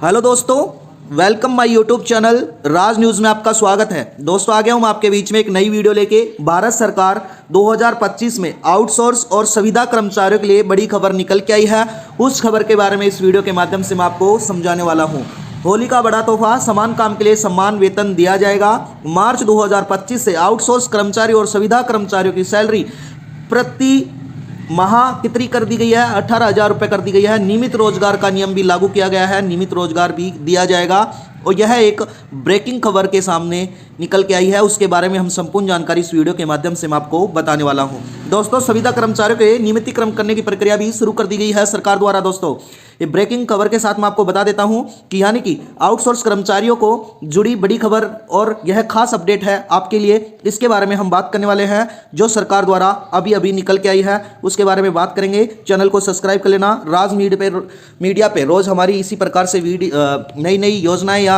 Hello दोस्तों, welcome my YouTube channel Raj news में आपका स्वागत है। दोस्तों, आ गया हूं आपके बीच में एक नई वीडियो लेके। भारत सरकार 2025 में आउटसोर्स और संविदा कर्मचारियों के लिए बड़ी खबर निकल के आई है। उस खबर के बारे में इस वीडियो के माध्यम से मैं आपको समझाने वाला हूं। होली का बड़ा तोहफा, समान काम के लिए समान वेतन दिया जाएगा। मार्च 2025 से आउटसोर्स कर्मचारी और संविदा कर्मचारियों की सैलरी प्रति माह कितनी कर दी गई है? 18,000 रुपये कर दी गई है। नियमित रोजगार का नियम भी लागू किया गया है, नियमित रोजगार भी दिया जाएगा। और यह एक ब्रेकिंग खबर के सामने निकल के आई है, उसके बारे में हम संपूर्ण जानकारी इस वीडियो के माध्यम से मैं आपको बताने वाला हूं। दोस्तों, संविदा कर्मचारियों के नियमितीकरण करने की प्रक्रिया भी शुरू कर दी गई है सरकार द्वारा। दोस्तों, ये ब्रेकिंग खबर के साथ मैं आपको बता देता हूं कि यानी कि आउटसोर्स कर्मचारियों को जुड़ी बड़ी खबर और यह खास अपडेट है आपके लिए। इसके बारे में हम बात करने वाले हैं, जो सरकार द्वारा अभी अभी निकल के आई है, उसके बारे में बात करेंगे। चैनल को सब्सक्राइब कर लेना। राज मीडिया पे रोज हमारी इसी प्रकार से नई नई योजनाएं या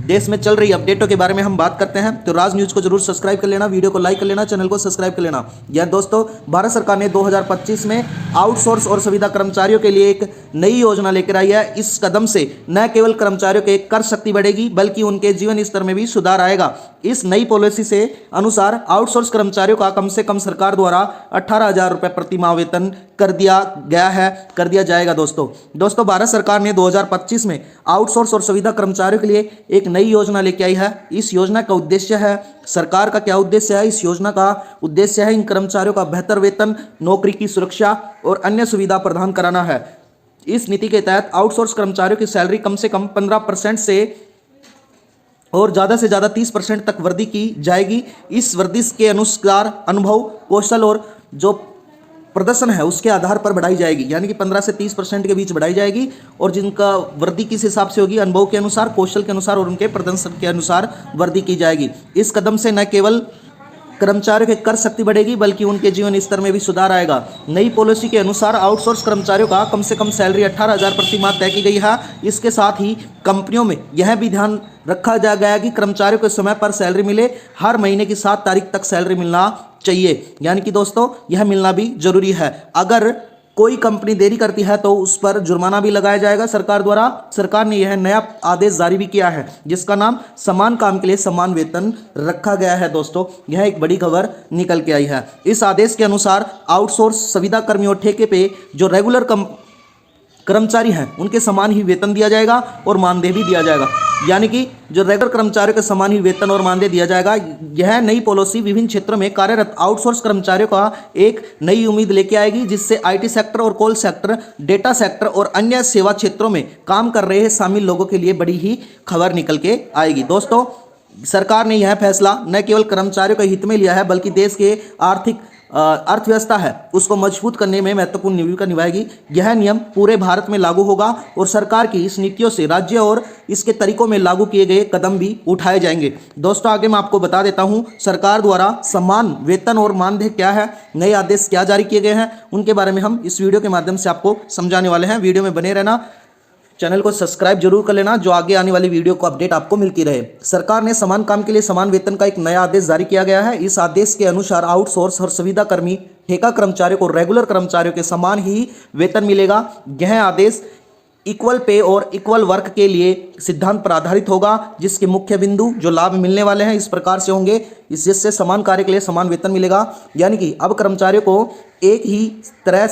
देश में चल रही अपडेटों के बारे में हम बात करते हैं, तो राज न्यूज़ को जरूर सब्सक्राइब कर लेना, वीडियो को लाइक कर लेना, चैनल को सब्सक्राइब कर लेना। यह दोस्तों, भारत सरकार ने 2025 में आउटसोर्स और संविदा कर्मचारियों के लिए एक नई योजना लेकर आई है। इस कदम से न केवल कर्मचारियों की कर शक्ति बढ़ेगी, बल्कि उनके जीवन स्तर में भी सुधार आएगा। इस नई पॉलिसी से अनुसार आउटसोर्स कर्मचारियों का कम से कम सरकार द्वारा 18,000 रुपये प्रति माह वेतन कर दिया जाएगा। दोस्तों, भारत सरकार ने 2025 में आउटसोर्स और संविदा कर्मचारियों के लिए एक नई योजना लेके आई है। इस योजना का उद्देश्य है, सरकार का क्या उद्देश्य है? इस योजना का उद्देश्य है इन कर्मचारियों का बेहतर वेतन, नौकरी की सुरक्षा और अन्य सुविधा प्रदान कराना है। इस नीति के तहत आउटसोर्स कर्मचारियों की सैलरी कम से कम 15% से और ज़्यादा से ज़्यादा 30% तक वृद्धि की जाएगी। इस वृद्धि के अनुसार अनुभव, कौशल और जो प्रदर्शन है उसके आधार पर बढ़ाई जाएगी, यानी कि 15 से 30% के बीच बढ़ाई जाएगी। और जिनका वृद्धि किस हिसाब से होगी? अनुभव के अनुसार, कौशल के अनुसार और उनके प्रदर्शन के अनुसार वृद्धि की जाएगी। इस कदम से न केवल कर्मचारियों की कर शक्ति बढ़ेगी, बल्कि उनके जीवन स्तर में भी सुधार आएगा। नई पॉलिसी के अनुसार आउटसोर्स कर्मचारियों का कम से कम सैलरी 18,000 प्रति माह तय की गई है। इसके साथ ही कंपनियों में यह भी ध्यान रखा जा गया कि कर्मचारियों को समय पर सैलरी मिले। हर महीने की 7 तारीख तक सैलरी मिलना चाहिए, यानी कि दोस्तों यह मिलना भी जरूरी है। अगर कोई कंपनी देरी करती है तो उस पर जुर्माना भी लगाया जाएगा सरकार द्वारा। सरकार ने यह नया आदेश जारी भी किया है, जिसका नाम समान काम के लिए समान वेतन रखा गया है। दोस्तों, यह एक बड़ी खबर निकल के आई है। इस आदेश के अनुसार आउटसोर्स संविदा कर्मियों ठेके पे जो रेगुलर कर्मचारी हैं उनके समान ही वेतन दिया जाएगा और मानदेय भी दिया जाएगा, यानी कि जो रेगुलर कर्मचारियों के समान ही वेतन और मानदेय दिया जाएगा। यह नई पॉलिसी विभिन्न क्षेत्रों में कार्यरत आउटसोर्स कर्मचारियों का एक नई उम्मीद लेके आएगी, जिससे आईटी सेक्टर और कॉल सेक्टर, डेटा सेक्टर और अन्य सेवा क्षेत्रों में काम कर रहे शामिल लोगों के लिए बड़ी ही खबर निकल के आएगी। दोस्तों, सरकार ने यह फैसला न केवल कर्मचारियों के हित में लिया है, बल्कि देश के अर्थव्यवस्था है उसको मजबूत करने में महत्वपूर्ण भूमिका निभाएगी। यह नियम पूरे भारत में लागू होगा और सरकार की इस नीतियों से राज्य और इसके तरीकों में लागू किए गए कदम भी उठाए जाएंगे। दोस्तों, आगे मैं आपको बता देता हूं सरकार द्वारा समान वेतन और मानदेय क्या है, नए आदेश क्या जारी किए गए हैं, उनके बारे में हम इस वीडियो के माध्यम से आपको समझाने वाले हैं। वीडियो में बने रहना, चैनल को सब्सक्राइब जरूर कर लेना, जो आगे आने वाली वीडियो को अपडेट आपको मिलती रहे। सरकार ने समान काम के लिए समान वेतन का एक नया आदेश जारी किया गया है। इस आदेश के अनुसार आउटसोर्स और संविदा कर्मी, ठेका कर्मचारियों को रेगुलर कर्मचारियों के समान ही वेतन मिलेगा। यह आदेश इक्वल पे और इक्वल वर्क के लिए सिद्धांत पर आधारित होगा, जिसके मुख्य बिंदु जो लाभ मिलने वाले हैं इस प्रकार से होंगे। जिससे समान कार्य के लिए समान वेतन मिलेगा, यानी कि अब कर्मचारियों को एक ही तरह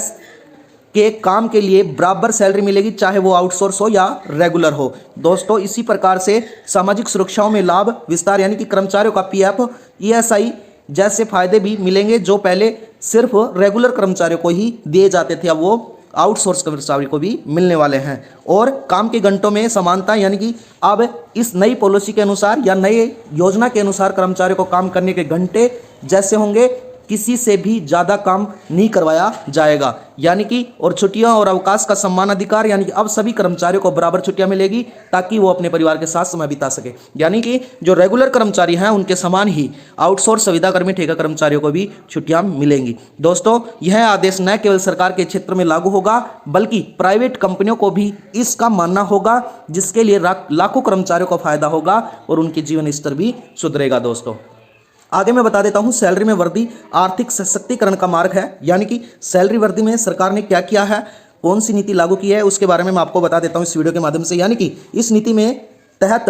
के काम के लिए बराबर सैलरी मिलेगी, चाहे वो आउटसोर्स हो या रेगुलर हो। दोस्तों, इसी प्रकार से सामाजिक सुरक्षाओं में लाभ विस्तार, यानी कि कर्मचारियों का पीएफ, ईएसआई जैसे फायदे भी मिलेंगे, जो पहले सिर्फ रेगुलर कर्मचारियों को ही दिए जाते थे, अब वो आउटसोर्स कर्मचारियों को भी मिलने वाले हैं। और काम के घंटों में समानता, यानी कि अब इस नई पॉलिसी के अनुसार या नए योजना के अनुसार कर्मचारियों को काम करने के घंटे जैसे होंगे, किसी से भी ज़्यादा काम नहीं करवाया जाएगा, यानी कि और छुट्टियां और अवकाश का समान अधिकार, यानी कि अब सभी कर्मचारियों को बराबर छुट्टियां मिलेगी ताकि वो अपने परिवार के साथ समय बिता सके। यानी कि जो रेगुलर कर्मचारी हैं उनके समान ही आउटसोर्स संविदा कर्मी, ठेका कर्मचारियों को भी छुट्टियां मिलेंगी। दोस्तों, यह आदेश न केवल सरकार के क्षेत्र में लागू होगा, बल्कि प्राइवेट कंपनियों को भी इसका मानना होगा, जिसके लिए लाखों कर्मचारियों को फायदा होगा और उनके जीवन स्तर भी सुधरेगा। दोस्तों, आगे मैं बता देता हूं, सैलरी में वृद्धि आर्थिक सशक्तिकरण का मार्ग है। यानी कि सैलरी वृद्धि में सरकार ने क्या किया है, कौन सी नीति लागू की है उसके बारे में मैं आपको बता देता हूं इस वीडियो के माध्यम से। यानी कि इस नीति में तहत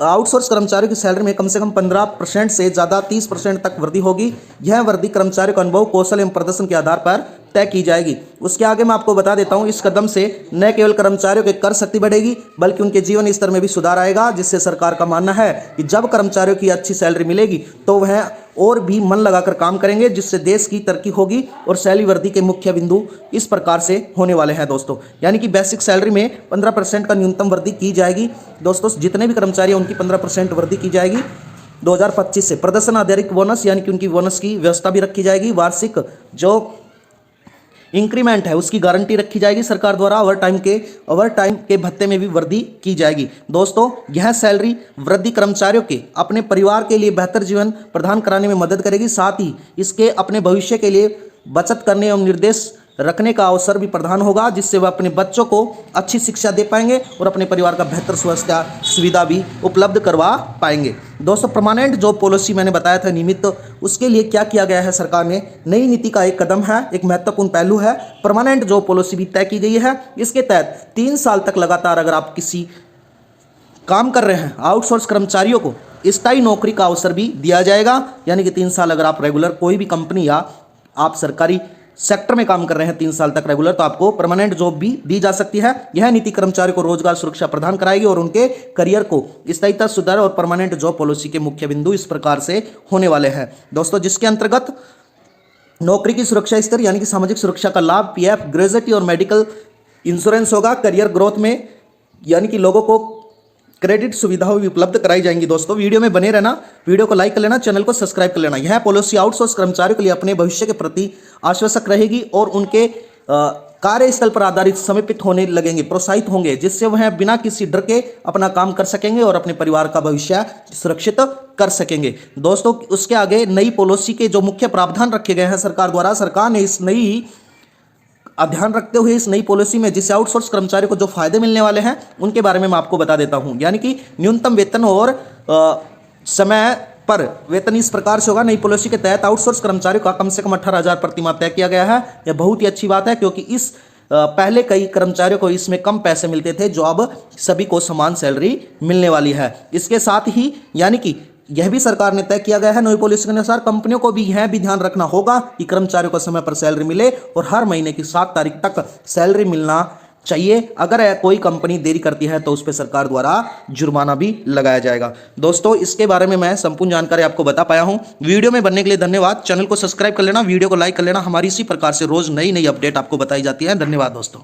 आउटसोर्स कर्मचारियों की सैलरी में कम से कम 15% से ज़्यादा 30% तक वृद्धि होगी। यह वृद्धि कर्मचारियों के अनुभव, कौशल एवं प्रदर्शन के आधार पर तय की जाएगी। उसके आगे मैं आपको बता देता हूं, इस कदम से न केवल कर्मचारियों की कर शक्ति बढ़ेगी बल्कि उनके जीवन स्तर में भी सुधार आएगा, जिससे सरकार का मानना है कि जब कर्मचारियों की अच्छी सैलरी मिलेगी तो वह और भी मन लगाकर काम करेंगे, जिससे देश की तरक्की होगी और सैलरी वृद्धि के मुख्य बिंदु इस प्रकार से होने वाले हैं दोस्तों। यानी कि बेसिक सैलरी में 15% का न्यूनतम वृद्धि की जाएगी दोस्तों। जितने भी कर्मचारी हैं उनकी 15% वृद्धि की जाएगी 2025 से। प्रदर्शन आधारित बोनस यानी कि उनकी बोनस की व्यवस्था भी रखी जाएगी। वार्षिक जो इंक्रीमेंट है उसकी गारंटी रखी जाएगी सरकार द्वारा। ओवर टाइम के भत्ते में भी वृद्धि की जाएगी दोस्तों। यह सैलरी वृद्धि कर्मचारियों के अपने परिवार के लिए बेहतर जीवन प्रदान कराने में मदद करेगी, साथ ही इसके अपने भविष्य के लिए बचत करने एवं निर्देश रखने का अवसर भी प्रदान होगा, जिससे वह अपने बच्चों को अच्छी शिक्षा दे पाएंगे और अपने परिवार का बेहतर स्वास्थ्य सुविधा भी उपलब्ध करवा पाएंगे दोस्तों। परमानेंट जॉब पॉलिसी मैंने बताया था नियमित, उसके लिए क्या किया गया है सरकार ने, नई नीति का एक कदम है, एक महत्वपूर्ण पहलू है। परमानेंट जॉब पॉलिसी भी तय की गई है। इसके तहत 3 साल तक लगातार अगर आप किसी काम कर रहे हैं आउटसोर्स कर्मचारियों को स्थायी नौकरी का अवसर भी दिया जाएगा। यानी कि 3 साल अगर आप रेगुलर कोई भी कंपनी या आप सरकारी सेक्टर में काम कर रहे हैं 3 साल तक रेगुलर, तो आपको परमानेंट जॉब भी दी जा सकती है। यह नीति कर्मचारियों को रोजगार सुरक्षा प्रदान कराएगी और उनके करियर को स्थायिता सुधार और परमानेंट जॉब पॉलिसी के मुख्य बिंदु इस प्रकार से होने वाले हैं दोस्तों, जिसके अंतर्गत नौकरी की सुरक्षा स्तर यानी कि सामाजिक सुरक्षा का लाभ, पीएफ, ग्रेजुएटी और मेडिकल इंश्योरेंस होगा। करियर ग्रोथ में यानी कि लोगों को क्रेडिट सुविधाएं भी उपलब्ध कराई जाएंगी दोस्तों। वीडियो में बने रहना, वीडियो को लाइक कर लेना, चैनल को सब्सक्राइब कर लेना। यह पॉलिसी आउटसोर्स कर्मचारियों के लिए अपने भविष्य के प्रति आश्वासक रहेगी और उनके कार्यस्थल पर आधारित समेपित होने लगेंगे, प्रोत्साहित होंगे, जिससे वह बिना किसी डर के अपना काम कर सकेंगे और अपने परिवार का भविष्य सुरक्षित कर सकेंगे दोस्तों। उसके आगे नई पॉलिसी के जो मुख्य प्रावधान रखे गए हैं सरकार द्वारा, सरकार ने इस नई ध्यान रखते हुए इस नई पॉलिसी में जिससे आउटसोर्स कर्मचारियों को जो फायदे मिलने वाले हैं उनके बारे में मैं आपको बता देता हूं। यानी कि न्यूनतम वेतन और समय पर वेतन इस प्रकार से होगा। नई पॉलिसी के तहत आउटसोर्स कर्मचारियों का कम से कम 18,000 प्रतिमाह तय किया गया है। यह बहुत ही अच्छी बात है, क्योंकि इस पहले कई कर्मचारियों को इसमें कम पैसे मिलते थे, जो अब सभी को समान सैलरी मिलने वाली है। इसके साथ ही यानी कि यह भी सरकार ने तय किया गया है नई पॉलिसी के अनुसार, कंपनियों को भी यह भी ध्यान रखना होगा कि कर्मचारियों को समय पर सैलरी मिले और हर महीने की 7 तारीख तक सैलरी मिलना चाहिए। अगर कोई कंपनी देरी करती है तो उस पर सरकार द्वारा जुर्माना भी लगाया जाएगा दोस्तों। इसके बारे में मैं संपूर्ण जानकारी आपको बता पाया हूं। वीडियो में बनने के लिए धन्यवाद। चैनल को सब्सक्राइब कर लेना, वीडियो को लाइक कर लेना। हमारी इसी प्रकार से रोज नई अपडेट आपको बताई जाती है। धन्यवाद दोस्तों।